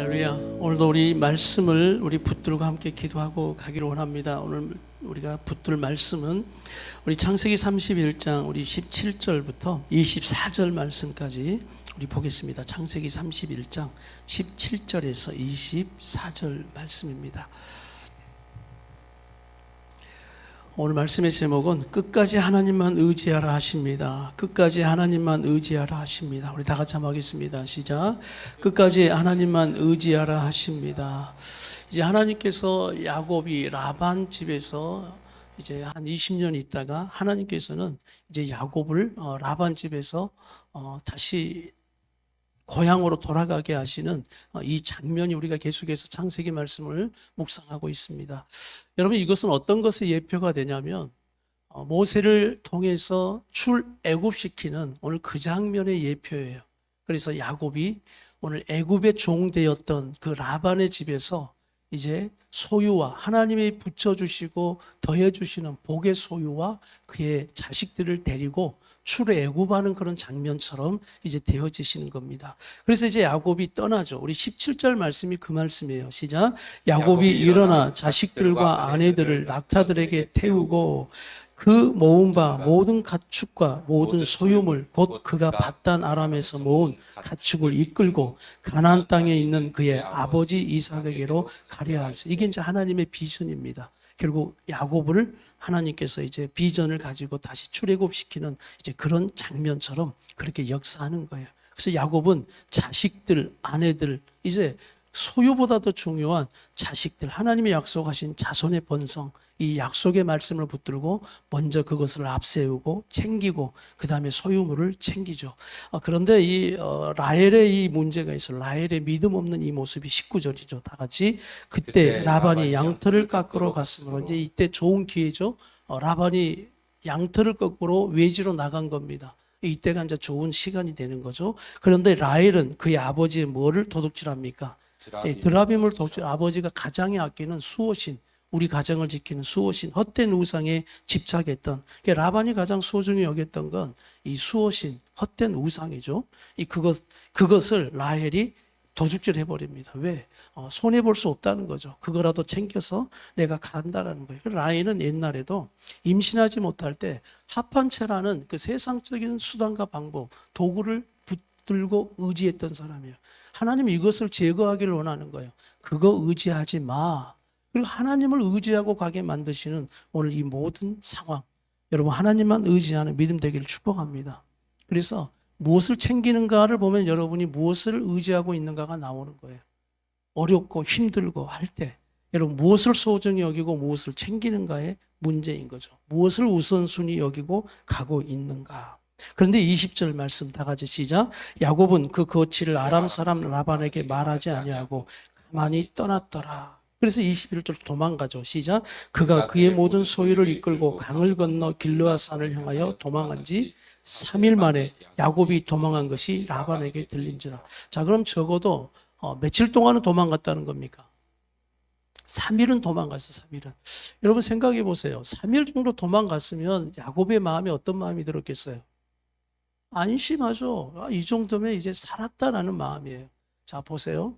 할렐루야. 오늘도 우리 말씀을 우리 붙들고 함께 기도하고 가기를 원합니다. 오늘 우리가 붙들 말씀은 우리 창세기 31장 우리 17절부터 24절 말씀까지 우리 보겠습니다. 창세기 31장 17절에서 24절 말씀입니다. 오늘 말씀의 제목은 끝까지 하나님만 의지하라 하십니다. 끝까지 하나님만 의지하라 하십니다. 우리 다 같이 한번 하겠습니다. 시작. 끝까지 하나님만 의지하라 하십니다. 이제 하나님께서 야곱이 라반 집에서 이제 한 20년 있다가 하나님께서는 이제 야곱을 라반 집에서 다시 고향으로 돌아가게 하시는 이 장면이 우리가 계속해서 창세기 말씀을 묵상하고 있습니다. 여러분, 이것은 어떤 것의 예표가 되냐면 모세를 통해서 출애굽시키는 오늘 그 장면의 예표예요. 그래서 야곱이 오늘 애굽의 종 되었던 그 라반의 집에서 이제 소유와 하나님이 붙여주시고 더해주시는 복의 소유와 그의 자식들을 데리고 출애굽하는 그런 장면처럼 이제 되어지시는 겁니다. 그래서 이제 야곱이 떠나죠. 우리 17절 말씀이 그 말씀이에요. 시작. 야곱이 일어나 자식들과 아내들을 낙타들에게 태우고 그 모은 바 모든 가축과 모든 소유물 곧 그가 밧단 아람에서 모은 가축을 이끌고 가나안 땅에 있는 그의 아버지 이삭에게로 가려 할세. 이게 이제 하나님의 비전입니다. 결국 야곱을 하나님께서 이제 비전을 가지고 다시 출애굽시키는 이제 그런 장면처럼 그렇게 역사하는 거예요. 그래서 야곱은 자식들, 아내들, 이제 소유보다 더 중요한 자식들, 하나님이 약속하신 자손의 번성, 이 약속의 말씀을 붙들고 먼저 그것을 앞세우고 챙기고 그 다음에 소유물을 챙기죠. 그런데 이 라헬의 이 문제가 있어요. 라헬의 믿음 없는 이 모습이 19절이죠. 다 같이. 그때 라반이 양털을 깎으러 갔으므로 이제 이때 좋은 기회죠. 라반이 양털을 깎으러 외지로 나간 겁니다. 이때가 이제 좋은 시간이 되는 거죠. 그런데 라헬은 그의 아버지의 뭐를 도둑질합니까? 드라빔을 도둑질. 아버지가 가장에 아끼는 수호신, 우리 가정을 지키는 수호신, 헛된 우상에 집착했던, 라반이 가장 소중히 여겼던 건 이 수호신, 헛된 우상이죠. 그것을 라헬이 도둑질 해버립니다. 왜? 손해볼 수 없다는 거죠. 그거라도 챙겨서 내가 간다라는 거예요. 라헬은 옛날에도 임신하지 못할 때 합판체라는 그 세상적인 수단과 방법, 도구를 붙들고 의지했던 사람이에요. 하나님이 이것을 제거하기를 원하는 거예요. 그거 의지하지 마. 그리고 하나님을 의지하고 가게 만드시는 오늘 이 모든 상황, 여러분 하나님만 의지하는 믿음 되기를 축복합니다. 그래서 무엇을 챙기는가를 보면 여러분이 무엇을 의지하고 있는가가 나오는 거예요. 어렵고 힘들고 할 때 여러분 무엇을 소중히 여기고 무엇을 챙기는가의 문제인 거죠. 무엇을 우선순위 여기고 가고 있는가. 그런데 20절 말씀 다 같이 시작. 야곱은 그 거취를 아람 사람 라반에게 말하지 아니하고 가만히 떠났더라. 그래서 21절 도망가죠. 시작. 그가 그의 모든 소유를 이끌고 강을 건너 길르앗 산을 향하여 도망한 지 3일 만에 야곱이 도망한 것이 라반에게 들린지라. 자, 그럼 적어도 며칠 동안은 도망갔다는 겁니까? 3일은 도망갔어요. 3일은. 여러분 생각해 보세요. 3일 정도 도망갔으면 야곱의 마음에 어떤 마음이 들었겠어요? 안심하죠. 이 정도면 이제 살았다라는 마음이에요. 자, 보세요.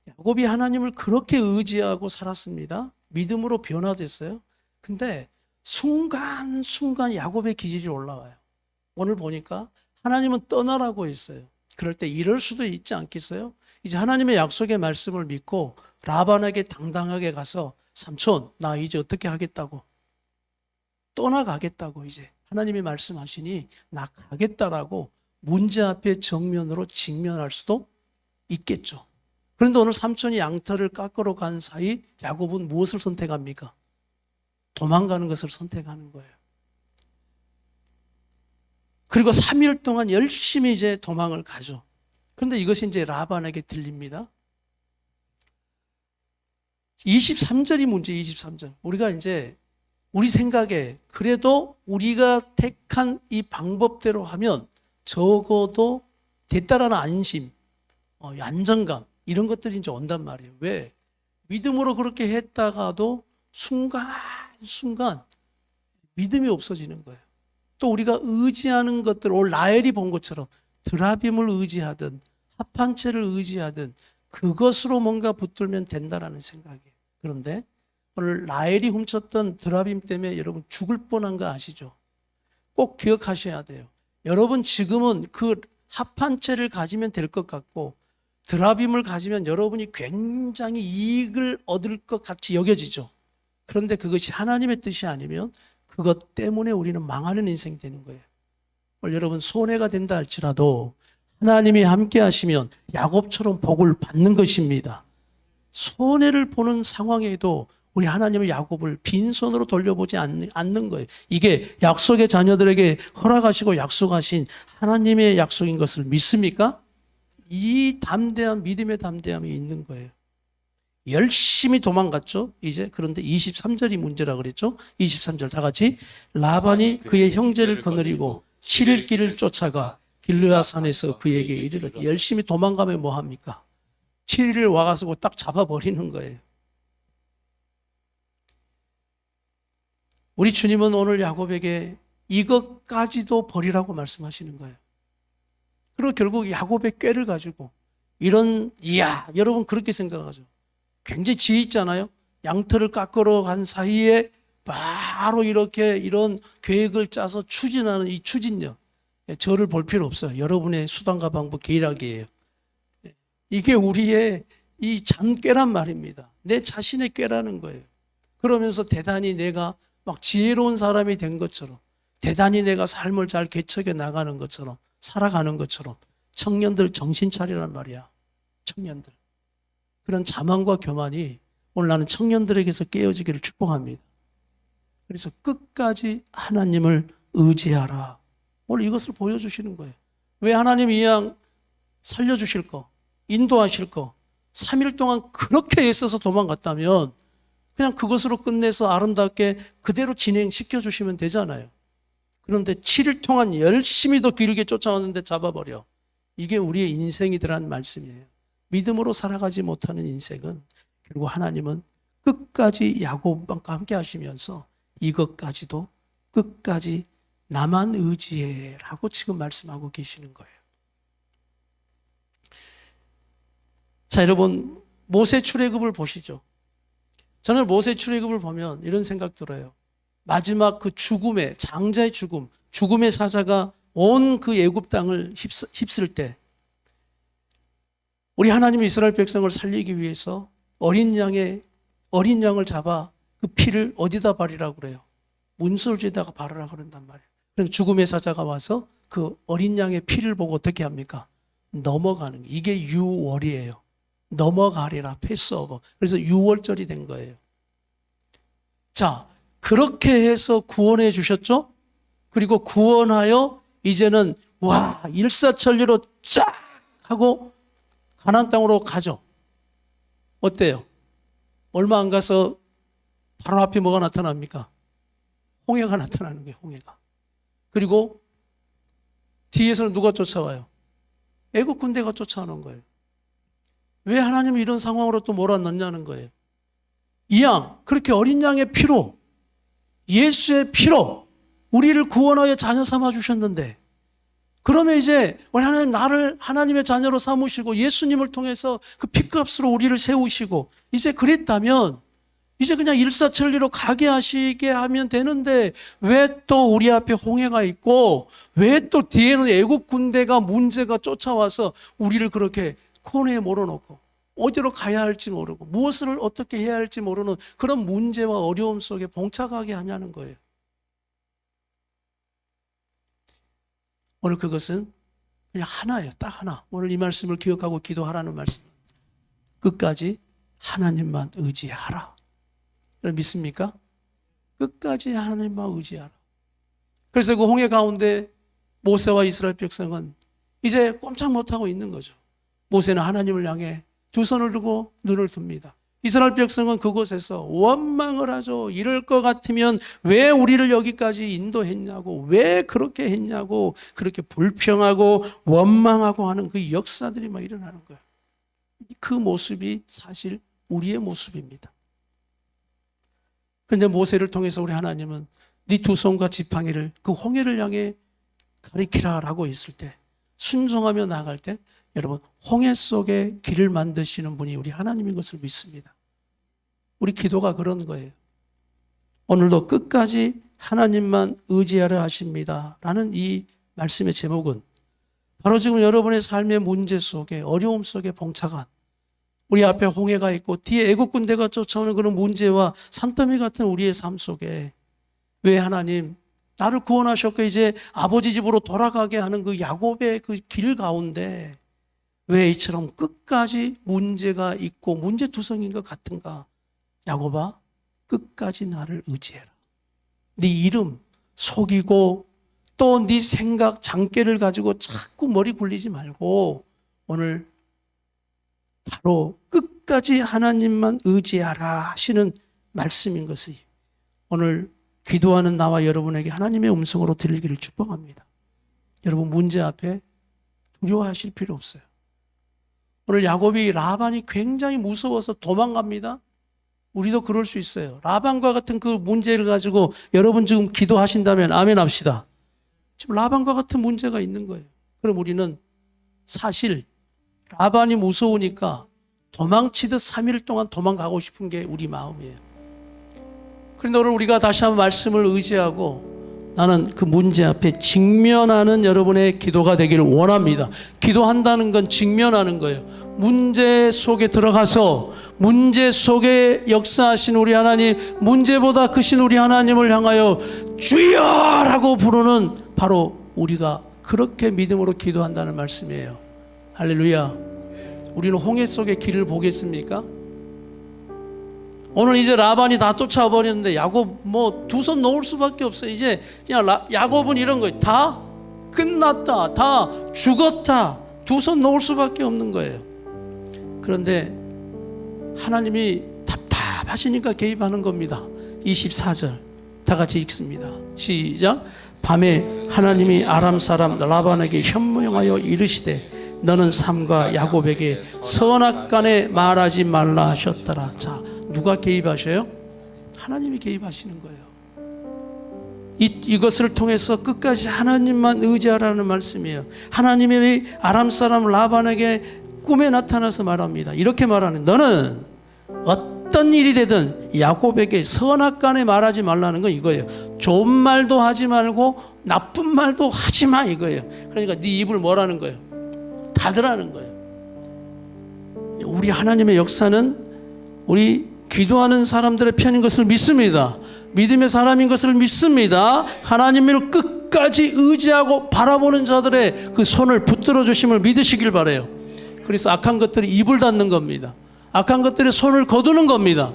야곱이 하나님을 그렇게 의지하고 살았습니다. 믿음으로 변화됐어요. 근데 순간순간 야곱의 기질이 올라와요. 오늘 보니까 하나님은 떠나라고 했어요. 그럴 때 이럴 수도 있지 않겠어요? 이제 하나님의 약속의 말씀을 믿고 라반에게 당당하게 가서 삼촌, 나 이제 어떻게 하겠다고? 떠나가겠다고 이제 하나님이 말씀하시니 나 가겠다라고 문제 앞에 정면으로 직면할 수도 있겠죠. 그런데 오늘 삼촌이 양털을 깎으러 간 사이 야곱은 무엇을 선택합니까? 도망가는 것을 선택하는 거예요. 그리고 3일 동안 열심히 이제 도망을 가죠. 그런데 이것이 이제 라반에게 들립니다. 23절이 문제, 23절. 우리가 이제 우리 생각에 그래도 우리가 택한 이 방법대로 하면 적어도 됐다라는 안심, 안정감, 이런 것들이 이제 온단 말이에요. 왜? 믿음으로 그렇게 했다가도 순간순간 믿음이 없어지는 거예요. 또 우리가 의지하는 것들, 오늘 라헬이 본 것처럼 드라빔을 의지하든 합판체를 의지하든 그것으로 뭔가 붙들면 된다라는 생각이에요. 그런데 오늘 라헬이 훔쳤던 드라빔 때문에 여러분 죽을 뻔한 거 아시죠? 꼭 기억하셔야 돼요. 여러분 지금은 그 합한 채를 가지면 될 것 같고 드라빔을 가지면 여러분이 굉장히 이익을 얻을 것 같이 여겨지죠. 그런데 그것이 하나님의 뜻이 아니면 그것 때문에 우리는 망하는 인생이 되는 거예요. 여러분 손해가 된다 할지라도 하나님이 함께 하시면 야곱처럼 복을 받는 것입니다. 손해를 보는 상황에도 우리 하나님의 야곱을 빈손으로 돌려보지 않는 거예요. 이게 약속의 자녀들에게 허락하시고 약속하신 하나님의 약속인 것을 믿습니까? 이 담대함, 믿음의 담대함이 있는 거예요. 열심히 도망갔죠. 이제 그런데 23절이 문제라 그랬죠. 23절 다 같이 라반이 그의 형제를 거느리고 7일 길을 쫓아가 길르앗 산에서 그에게 이르렀다. 열심히 도망가면 뭐 합니까? 7일을 와가지고 딱 잡아버리는 거예요. 우리 주님은 오늘 야곱에게 이것까지도 버리라고 말씀하시는 거예요. 그리고 결국 야곱의 꾀를 가지고 여러분 그렇게 생각하죠. 굉장히 지혜 있잖아요. 양털을 깎으러 간 사이에 바로 이렇게 이런 계획을 짜서 추진하는 이 추진력. 저를 볼 필요 없어요. 여러분의 수단과 방법 계략이에요. 이게 우리의 이 잔꾀란 말입니다. 내 자신의 꾀라는 거예요. 그러면서 대단히 내가 막 지혜로운 사람이 된 것처럼 대단히 내가 삶을 잘 개척해 나가는 것처럼 살아가는 것처럼 청년들 정신 차리란 말이야. 청년들. 그런 자만과 교만이 오늘 나는 청년들에게서 깨어지기를 축복합니다. 그래서 끝까지 하나님을 의지하라. 오늘 이것을 보여주시는 거예요. 왜 하나님 이왕 살려주실 거, 인도하실 거, 3일 동안 그렇게 애써서 도망갔다면 그냥 그것으로 끝내서 아름답게 그대로 진행시켜 주시면 되잖아요. 그런데 7일 동안 열심히 더 길게 쫓아왔는데 잡아버려. 이게 우리의 인생이더란 말씀이에요. 믿음으로 살아가지 못하는 인생은 결국 하나님은 끝까지 야곱과 함께 하시면서 이것까지도 끝까지 나만 의지해라고 지금 말씀하고 계시는 거예요. 자, 여러분 모세 출애굽을 보시죠. 저는 모세 출애굽을 보면 이런 생각 들어요. 마지막 그 장자의 죽음의 사자가 온 그 애굽 땅을 휩쓸 때 우리 하나님이 이스라엘 백성을 살리기 위해서 어린 양을 잡아 그 피를 어디다 바르라고 그래요? 문설주에다가 바르라고 그런단 말이에요. 그럼 죽음의 사자가 와서 그 어린 양의 피를 보고 어떻게 합니까? 넘어가는 거예요. 이게 유월이에요. 넘어가리라, 패스오버. 그래서 유월절이 된 거예요. 자, 그렇게 해서 구원해 주셨죠? 그리고 구원하여 이제는 일사천리로 쫙 하고 가나안 땅으로 가죠. 어때요? 얼마 안 가서 바로 앞에 뭐가 나타납니까? 홍해가 나타나는 거예요. 홍해가. 그리고 뒤에서는 누가 쫓아와요? 애국 군대가 쫓아오는 거예요. 왜 하나님이 이런 상황으로 또 몰아넣냐는 거예요. 이양 그렇게 어린 양의 피로 예수의 피로 우리를 구원하여 자녀 삼아 주셨는데 그러면 이제 우리 하나님 나를 하나님의 자녀로 삼으시고 예수님을 통해서 그 피값으로 우리를 세우시고 이제 그랬다면 이제 그냥 일사천리로 가게 하시게 하면 되는데 왜 또 우리 앞에 홍해가 있고 왜 또 뒤에는 애국 군대가 문제가 쫓아와서 우리를 그렇게 코너에 몰아놓고 어디로 가야 할지 모르고 무엇을 어떻게 해야 할지 모르는 그런 문제와 어려움 속에 봉착하게 하냐는 거예요. 오늘 그것은 그냥 하나예요. 딱 하나. 오늘 이 말씀을 기억하고 기도하라는 말씀. 끝까지 하나님만 의지하라. 믿습니까? 끝까지 하나님만 의지하라. 그래서 그 홍해 가운데 모세와 이스라엘 백성은 이제 꼼짝 못하고 있는 거죠. 모세는 하나님을 향해 두 손을 들고 눈을 듭니다. 이스라엘 백성은 그곳에서 원망을 하죠. 이럴 것 같으면 왜 우리를 여기까지 인도했냐고, 왜 그렇게 했냐고, 그렇게 불평하고 원망하고 하는 그 역사들이 막 일어나는 거예요. 그 모습이 사실 우리의 모습입니다. 그런데 모세를 통해서 우리 하나님은 네 두 손과 지팡이를 그 홍해를 향해 가리키라라고 했을 때 순종하며 나아갈 때 여러분, 홍해 속에 길을 만드시는 분이 우리 하나님인 것을 믿습니다. 우리 기도가 그런 거예요. 오늘도 끝까지 하나님만 의지하려 하십니다 라는 이 말씀의 제목은 바로 지금 여러분의 삶의 문제 속에, 어려움 속에 봉착한, 우리 앞에 홍해가 있고 뒤에 애국 군대가 쫓아오는 그런 문제와 산더미 같은 우리의 삶 속에 왜 하나님 나를 구원하셨고 이제 아버지 집으로 돌아가게 하는 그 야곱의 그 길 가운데 왜 이처럼 끝까지 문제가 있고 문제투성인 것 같은가? 야곱아, 끝까지 나를 의지해라. 네 이름 속이고 또 네 생각 장깨를 가지고 자꾸 머리 굴리지 말고 오늘 바로 끝까지 하나님만 의지하라 하시는 말씀인 것이 오늘 기도하는 나와 여러분에게 하나님의 음성으로 들리기를 축복합니다. 여러분, 문제 앞에 두려워하실 필요 없어요. 오늘 야곱이 라반이 굉장히 무서워서 도망갑니다. 우리도 그럴 수 있어요. 라반과 같은 그 문제를 가지고 여러분 지금 기도하신다면 아멘 합시다. 지금 라반과 같은 문제가 있는 거예요. 그럼 우리는 사실 라반이 무서우니까 도망치듯 3일 동안 도망가고 싶은 게 우리 마음이에요. 그런데 오늘 우리가 다시 한번 말씀을 의지하고 나는 그 문제 앞에 직면하는 여러분의 기도가 되기를 원합니다. 기도한다는 건 직면하는 거예요. 문제 속에 들어가서 문제 속에 역사하신 우리 하나님, 문제보다 크신 우리 하나님을 향하여 주여라고 부르는 바로 우리가 그렇게 믿음으로 기도한다는 말씀이에요. 할렐루야. 우리는 홍해 속의 길을 보겠습니까? 오늘 이제 라반이 다 쫓아버렸는데 야곱 뭐 두 손 놓을 수밖에 없어요. 이제 그냥 야곱은 이런 거예요. 다 끝났다. 다 죽었다. 두 손 놓을 수밖에 없는 거예요. 그런데 하나님이 답답하시니까 개입하는 겁니다. 24절 다 같이 읽습니다. 시작. 밤에 하나님이 아람 사람 라반에게 현명하여 이르시되 너는 삼가 야곱에게 선악간에 말하지 말라 하셨더라. 자, 누가 개입하셔요? 하나님이 개입하시는 거예요. 이것을 통해서 끝까지 하나님만 의지하라는 말씀이에요. 하나님이 아람 사람 라반에게 꿈에 나타나서 말합니다. 이렇게 말하는, 너는 어떤 일이 되든 야곱에게 선악간에 말하지 말라는 건 이거예요. 좋은 말도 하지 말고 나쁜 말도 하지 마, 이거예요. 그러니까 네 입을 뭐라는 거예요? 닫으라는 거예요. 우리 하나님의 역사는 우리 기도하는 사람들의 편인 것을 믿습니다. 믿음의 사람인 것을 믿습니다. 하나님을 끝까지 의지하고 바라보는 자들의 그 손을 붙들어 주심을 믿으시길 바라요. 그래서 악한 것들이 입을 닫는 겁니다. 악한 것들이 손을 거두는 겁니다.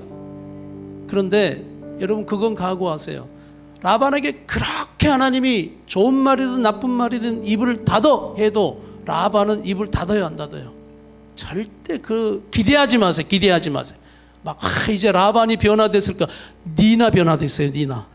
그런데 여러분, 그건 각오하세요. 라반에게 그렇게 하나님이 좋은 말이든 나쁜 말이든 입을 닫어 해도 라반은 입을 닫아요, 안 닫아요? 절대 기대하지 마세요. 기대하지 마세요. 막 이제 라반이 변화됐을까? 니나 변화됐어요. 니나.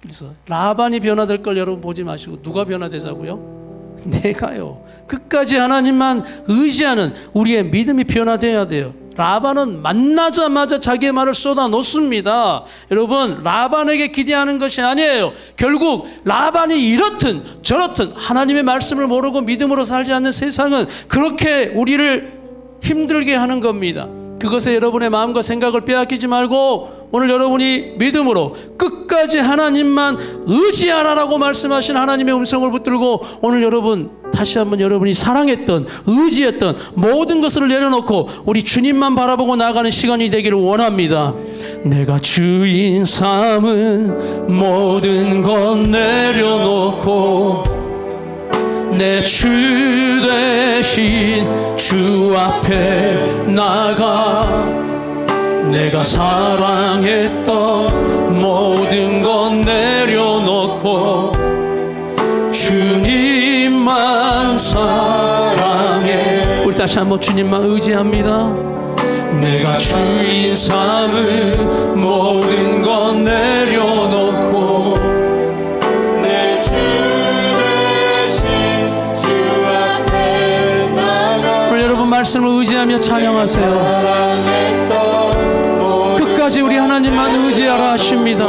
그래서 라반이 변화될 걸 여러분 보지 마시고 누가 변화되자고요? 내가요. 끝까지 하나님만 의지하는 우리의 믿음이 변화되어야 돼요. 라반은 만나자마자 자기의 말을 쏟아 놓습니다. 여러분, 라반에게 기대하는 것이 아니에요. 결국 라반이 이렇든 저렇든 하나님의 말씀을 모르고 믿음으로 살지 않는 세상은 그렇게 우리를 힘들게 하는 겁니다. 그것에 여러분의 마음과 생각을 빼앗기지 말고 오늘 여러분이 믿음으로 끝까지 하나님만 의지하라라고 말씀하신 하나님의 음성을 붙들고 오늘 여러분 다시 한번 여러분이 사랑했던, 의지했던 모든 것을 내려놓고 우리 주님만 바라보고 나아가는 시간이 되기를 원합니다. 내가 주인 삼은 모든 것 내려놓고 내 주 대신 주 앞에 나가 내가 사랑했던 모든 것 내려놓고 주님만 사랑해. 우리 다시 한번 주님만 의지합니다. 내가 주인 삼은 모든 것 내려놓고 내 주 대신 주 앞에 나가. 오늘 여러분 말씀을 의지하며 찬양하세요. 끝까지 우리 하나님만 의지하라 하십니다.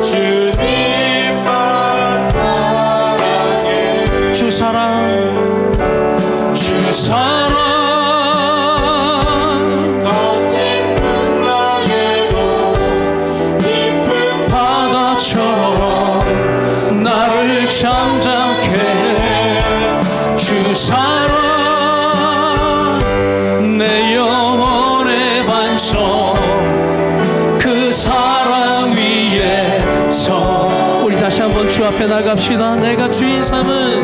주님만 사랑해. 주 사랑, 주 사랑 내 영혼의 반석 그 사랑 위에 서 우리 다시 한번 주 앞에 나갑시다. 내가 주인 삼은